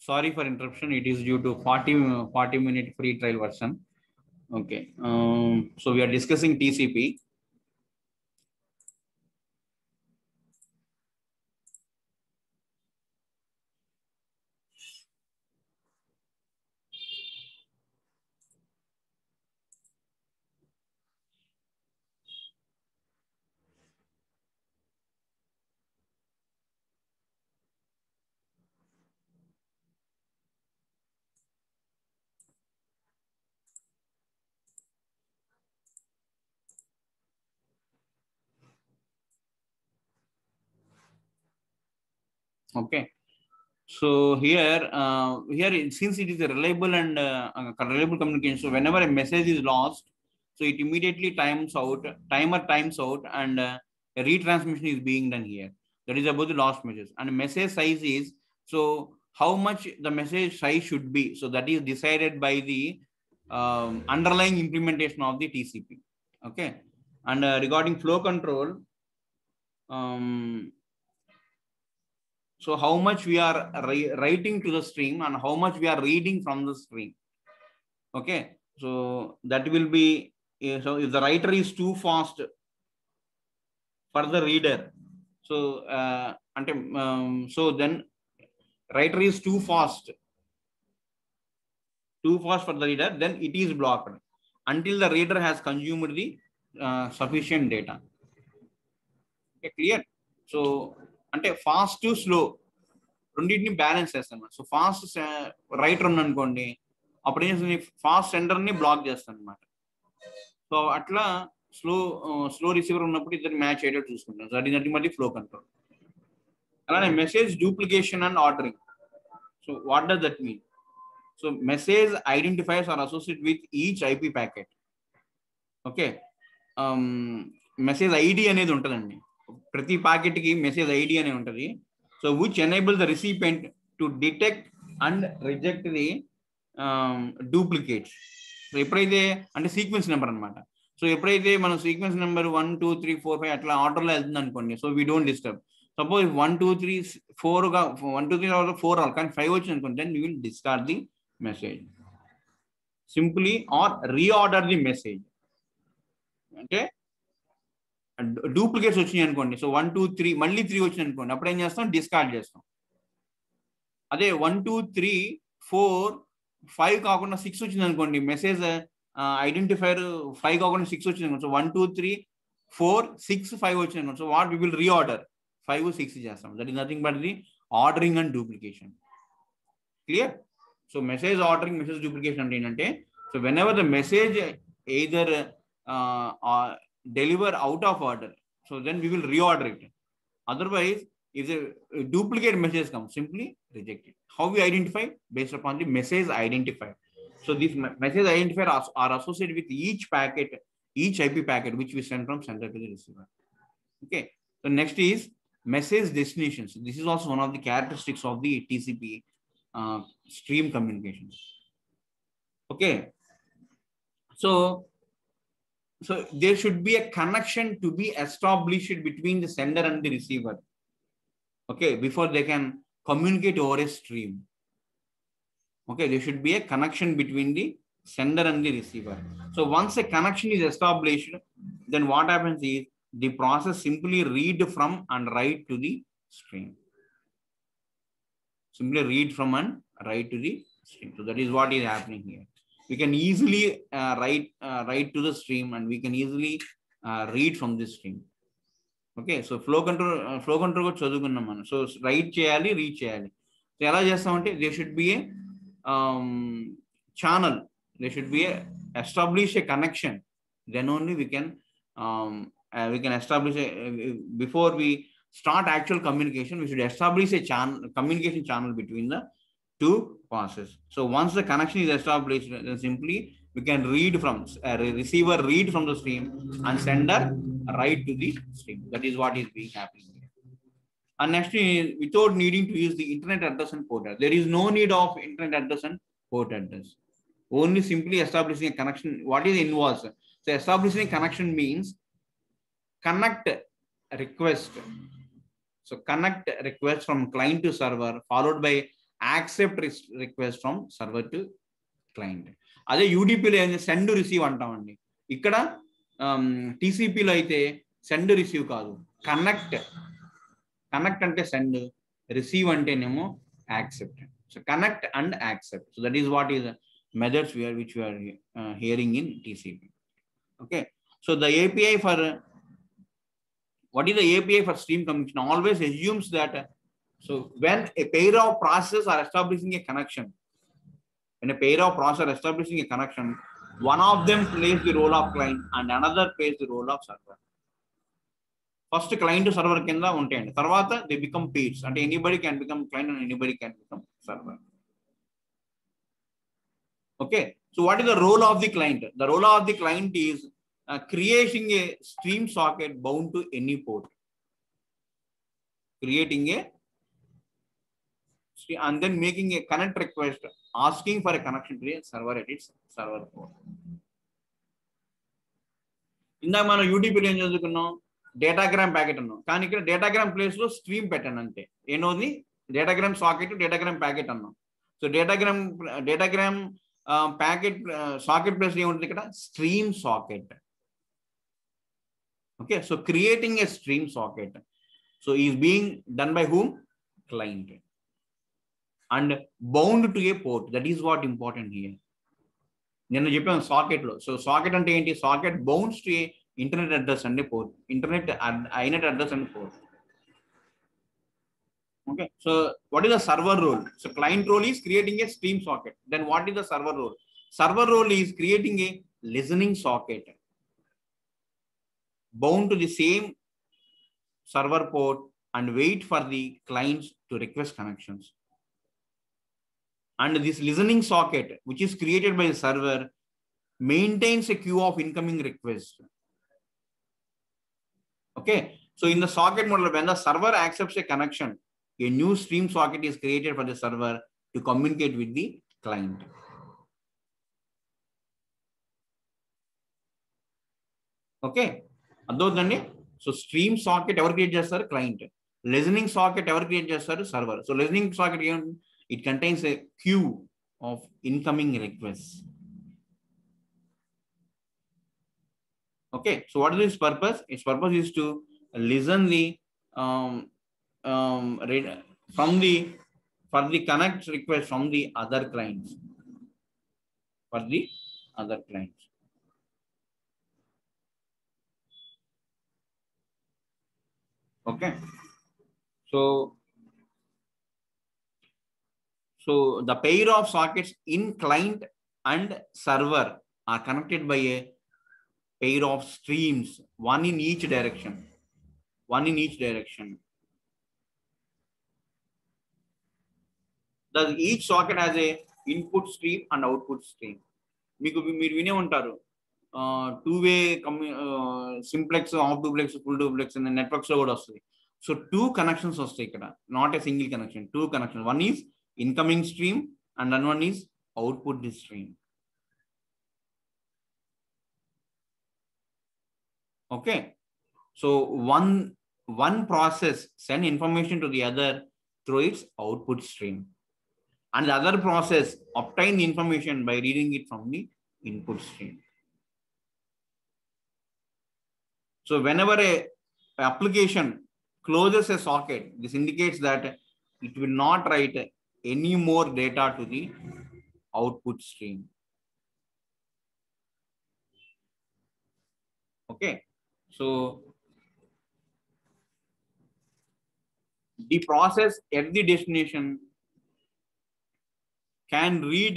Sorry for interruption. It is due to 40-minute free trial version. Okay. So we are discussing TCP. Okay. So here, since it is a reliable and reliable communication, so whenever a message is lost, so it immediately timer times out, and a retransmission is being done here. That is about the lost message. And message size is, so how much the message size should be. So that is decided by the underlying implementation of the TCP. Okay. And regarding flow control, so how much we are writing to the stream and how much we are reading from the stream. Okay. So that will be, so if the writer is too fast for the reader, so so then writer is too fast for the reader, then it is blocked until the reader has consumed the sufficient data. Okay, clear? So అంటే fast slow రెండింటిని balance చేస్తాను. So fast writer ఉందనుకోండి, అప్పుడు ఏం చేస్తుంది, fast సెండర్ని black చేస్తాను అనమాట. So అట్లా స్లో రిసీవర్ ఉన్నప్పుడు ఇద్దరు మ్యాచ్ అయ్యేటట్టు చూసుకుంటాను. దట్ ఈస్ మళ్ళీ ఫ్లో కంట్రోల్. అలానే message duplication and ordering. So what does that mean? So message identifiers are associate with each IP packet. Okay. Message ID అనేది ఉంటుందండి, ప్రతి ప్యాకెట్కి మెసేజ్ ఐడి అనేది ఉంటుంది. So which enable the recipient to detect and reject the duplicates. So ఎప్పుడైతే అంటే sequence number అనమాట. So ఎప్పుడైతే మనం సీక్వెన్స్ నెంబర్ 1 2 3 4 5 అట్లా ఆర్డర్లో వెళ్తుంది అనుకోండి, so we don't disturb. Suppose 1 2 3 4గా 1 2 3 4 రావాలి, కానీ 5 వచ్చింది అనుకోండి, then you will discard the message simply or reorder the message. అంటే డూప్లికేట్స్ వచ్చినాయి అనుకోండి, సో 1 2 3 మళ్ళీ 3 వచ్చినాయి అనుకోండి, అప్పుడు ఏం చేస్తాం, డిస్కార్డ్ చేస్తాం. అదే 1 2 3 4 5 కాకుండా 6 వచ్చింది అనుకోండి, మెసేజ్ ఐడెంటిఫైర్ 5 కాకుండా 6 వచ్చింది అనుకోండి, సో 1 2 3 4 6 5 వచ్చింది అనుకోండి, so what we will reorder 5 6 చేస్తాం. That is nothing but the ordering and duplication. Clear? So message ordering, message duplication అంటే ఏంటంటే, so whenever the message either deliver out of order, so then we will reorder it. Otherwise, if the duplicate message comes, simply reject it. How we identify? Based upon the message identifier. So these message identifier are associated with each packet, each IP packet which we send from sender to the receiver. Okay. So next is message destinations. This is also one of the characteristics of the TCP stream communications. Okay. So there should be a connection to be established between the sender and the receiver. Okay, before they can communicate over a stream. Okay, there should be a connection between the sender and the receiver. So once a connection is established, then what happens is the process simply read from and write to the stream. Simply read from and write to the stream. So that is what is happening here. We can easily write to the stream, and we can easily read from this stream. Okay, so flow control ko chadukunnam మనం. So write చేయాలి, read చేయాలి. So ఎలా చేస్తామంటే, there should be a channel, there should be a establish a connection, then only we can establish before we start actual communication, we should establish a communication channel between the two passes. So once the connection is established, then simply we can read from receiver read from the stream and sender write to the stream. That is what is being happening here. And next is, without needing to use the internet address and port address. There is no need of internet address and port address. Only simply establishing a connection. What is involved? So establishing a connection means connect request. So connect request from client to server, followed by accept request from server to client. అదే యూడిపిలో ఏంటి, send receive అంటామండి. ఇక్కడ టీసీపీలో అయితే send receive కాదు, connect. Connect అంటే send, receive అంటేనేమో accept. So connect and accept. So that is what is methods which we are hearing in TCP. Okay, so the API for what is the API for stream communication always assumes that so when a pair of processes are establishing a connection, when a pair of processes are establishing a connection, one of them plays the role of client and another plays the role of server. First client to server kinda untayandi, tarvata they become pairs, and anybody can become client and anybody can become server. Okay, so what is the role of the client? The role of the client is creating a stream socket bound to any port, creating a and then making a connect request, asking for a connection to a server at its server port. ఇందాక మనం యూటీపీలో ఏం చదువుకున్నాం, datagram packet అన్నాం, కానీ ఇక్కడ datagram place లో stream పెట్టాను అంటే ఏనోది, డేటాగ్రామ్ సాకెట్, డేటాగ్రామ్ ప్యాకెట్ అన్నాం. So datagram packet socket place ఏముంటుంది ఇక్కడ, stream socket. Okay, so creating a stream socket, so is being done by whom, client, and bound to a port. That is what important here. నిన్న చెప్పాను socket లో. So socket అంటే ఏంటి, socket bounds to a internet address and port, internet అయినట్ address and port. Okay, so what is the server role? So client role is creating a stream socket. Then what is the server role? Server role is creating a listening socket bound to the same server port and wait for the clients to request connections. And this listening socket, which is created by the server, maintains a queue of incoming requests. Okay, so in the socket model, when the server accepts a connection, a new stream socket is created for the server to communicate with the client. Okay, అర్థమవుతుందండి. So stream socket ఎవరు create చేస్తారు, client. Listening socket ఎవరు create చేస్తారు, server. So listening socket ఏమంటే it contains a queue of incoming request. Okay, so what is its purpose? Its purpose is to listen the from the for the connect request from the other clients, for the other clients. Okay, so the pair of sockets in client and server are connected by a pair of streams, one in each direction. Does each socket has a input stream and output stream? మీరు వినే ఉంటారు, two way simplex, half duplex, full duplex అనే networks లో కూడా వస్తుంది. So 2 connections వస్తాయి ఇక్కడ, not a single connection, 2 connection. One is incoming stream and an one is output the stream. Okay, so one process send information to the other through its output stream, and the other process obtain the information by reading it from the input stream. So whenever a application closes a socket, this indicates that it will not write any more data to the output stream. Okay, so the process at the destination can read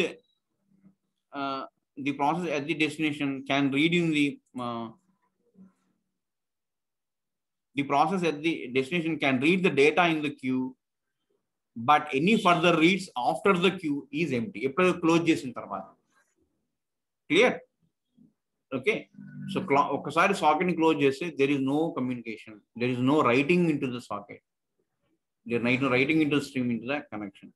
the process at the destination can read in the process at the destination can read the data in the queue, but any further reads after the queue is empty. Eppudu close chesin tarvata. Clear? Okay, so ఒకసారి socket ని close చేస్తే there is no communication, there is no writing into the socket, there is no writing into the stream, into the connection.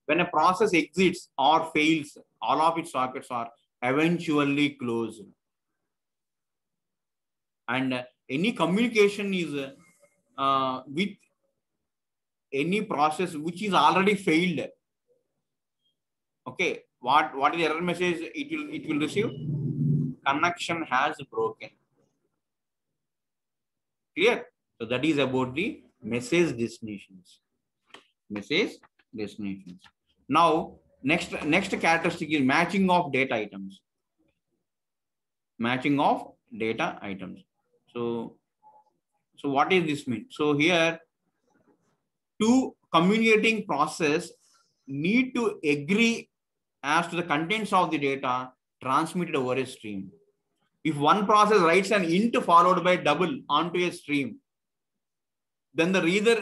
When a process exits or fails, all of its sockets are eventually closed, and any communication is with any process which is already failed. Okay, what is the error message it will receive? Connection has broken. Clear? So that is about the message destinations. Message destinations. Now, next characteristic is matching of data items. Matching of data items. So what does this mean? So here, two communicating process need to agree as to the contents of the data transmitted over a stream. If one process writes an int followed by double onto a stream, then the reader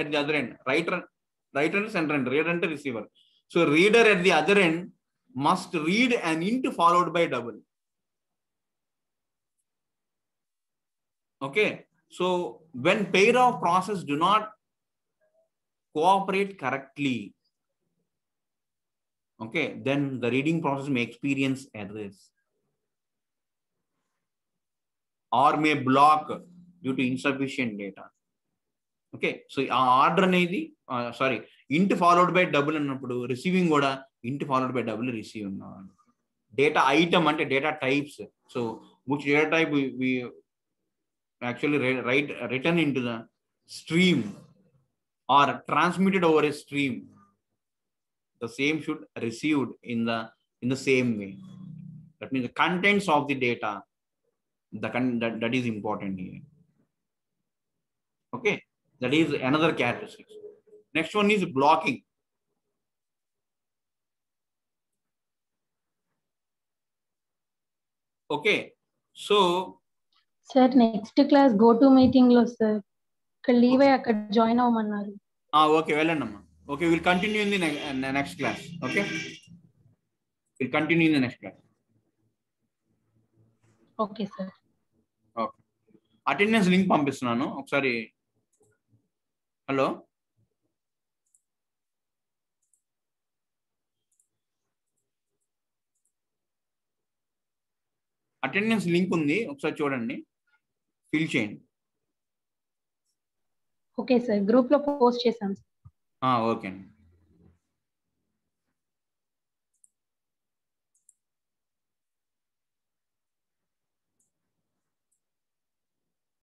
at the other end, writer and sender end, reader and receiver. So reader at the other end must read an int followed by double. Okay. So when pair of process do not cooperate correctly, okay, then the reading process may experience errors or may block due to insufficient data. Okay, so order అనేది int followed by double అన్నప్పుడు receiving కూడా int followed by double receive ఉన్నాం. Data item అంటే data types. So which data type we actually written into the stream or transmitted over a stream, the same should received in the same way. That means the contents of the data, that is important here. Okay, that is another characteristic. Next one is blocking. Okay, so sir, next class go to meeting lo sir ఇక్కడ leave అయ్యి అక్కడ join అవ్వమన్నారు. Okay, వెళ్ళండి అమ్మా. Okay, will continue in the next class. Okay, will continue in the next class. Okay sir. Okay, attendance link పంపిస్తున్నాను ఒకసారి. Hello, attendance link ఉంది, ఒకసారి చూడండి, ఫిల్ చేయండి. ఓకే సార్, గ్రూప్ లో పోస్ట్ చేశాను. ఓకే అండి.